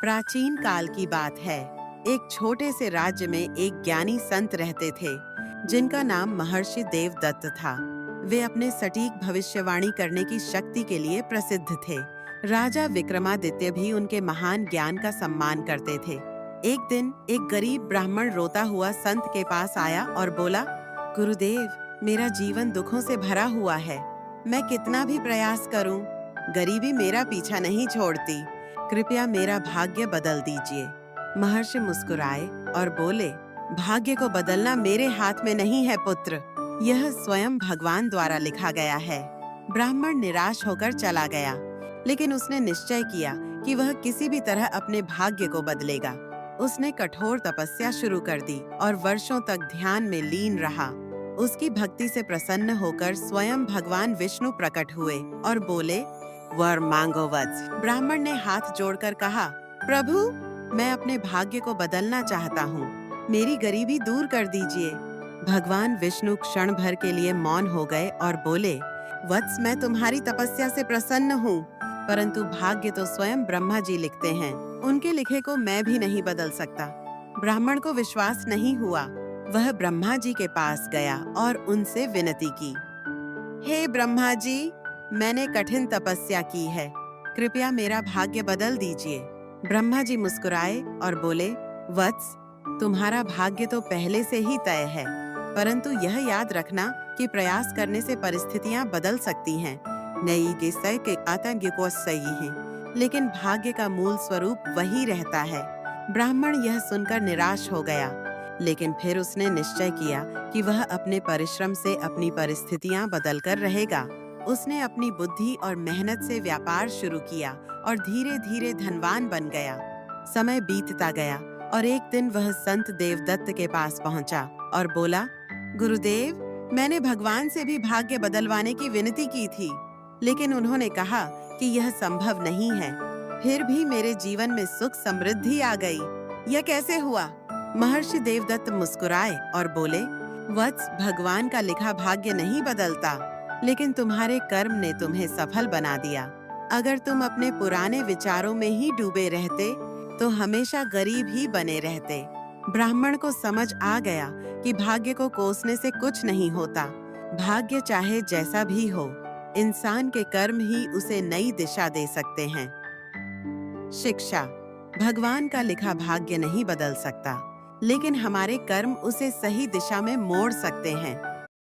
प्राचीन काल की बात है। एक छोटे से राज्य में एक ज्ञानी संत रहते थे जिनका नाम महर्षि देवदत्त था। वे अपने सटीक भविष्यवाणी करने की शक्ति के लिए प्रसिद्ध थे। राजा विक्रमादित्य भी उनके महान ज्ञान का सम्मान करते थे। एक दिन एक गरीब ब्राह्मण रोता हुआ संत के पास आया और बोला, गुरुदेव, मेरा जीवन दुखों से भरा हुआ है। मैं कितना भी प्रयास करूं, गरीबी मेरा पीछा नहीं छोड़ती। कृपया मेरा भाग्य बदल दीजिए। महर्षि मुस्कुराए और बोले, भाग्य को बदलना मेरे हाथ में नहीं है पुत्र, यह स्वयं भगवान द्वारा लिखा गया है। ब्राह्मण निराश होकर चला गया, लेकिन उसने निश्चय किया कि वह किसी भी तरह अपने भाग्य को बदलेगा। उसने कठोर तपस्या शुरू कर दी और वर्षों तक ध्यान में लीन रहा। उसकी भक्ति से प्रसन्न होकर स्वयं भगवान विष्णु प्रकट हुए और बोले, वर मांगो वत्स। ब्राह्मण ने हाथ जोड़कर कहा, प्रभु, मैं अपने भाग्य को बदलना चाहता हूँ, मेरी गरीबी दूर कर दीजिए। भगवान विष्णु क्षण भर के लिए मौन हो गए और बोले, वत्स, मैं तुम्हारी तपस्या से प्रसन्न हूँ, परंतु भाग्य तो स्वयं ब्रह्मा जी लिखते हैं, उनके लिखे को मैं भी नहीं बदल सकता। ब्राह्मण को विश्वास नहीं हुआ। वह ब्रह्मा जी के पास गया और उनसे विनती की, हे ब्रह्मा जी, मैंने कठिन तपस्या की है, कृपया मेरा भाग्य बदल दीजिए। ब्रह्मा जी मुस्कुराए और बोले, वत्स, तुम्हारा भाग्य तो पहले से ही तय है, परंतु यह याद रखना कि प्रयास करने से परिस्थितियां बदल सकती हैं। नई के सय के आतंक को सही है, लेकिन भाग्य का मूल स्वरूप वही रहता है। ब्राह्मण यह सुनकर निराश हो गया, लेकिन फिर उसने निश्चय किया कि वह अपने परिश्रम से अपनी परिस्थितियां बदलकर रहेगा। उसने अपनी बुद्धि और मेहनत से व्यापार शुरू किया और धीरे धीरे धनवान बन गया। समय बीतता गया और एक दिन वह संत देवदत्त के पास पहुंचा और बोला, गुरुदेव, मैंने भगवान से भी भाग्य बदलवाने की विनती की थी, लेकिन उन्होंने कहा कि यह संभव नहीं है। फिर भी मेरे जीवन में सुख समृद्धि आ गई। यह कैसे हुआ? महर्षि देवदत्त मुस्कुराए और बोले, वत्स, भगवान का लिखा भाग्य नहीं बदलता, लेकिन तुम्हारे कर्म ने तुम्हें सफल बना दिया। अगर तुम अपने पुराने विचारों में ही डूबे रहते तो हमेशा गरीब ही बने रहते। ब्राह्मण को समझ आ गया कि भाग्य को कोसने से कुछ नहीं होता। भाग्य चाहे जैसा भी हो, इंसान के कर्म ही उसे नई दिशा दे सकते हैं। शिक्षा: भगवान का लिखा भाग्य नहीं बदल सकता, लेकिन हमारे कर्म उसे सही दिशा में मोड़ सकते हैं।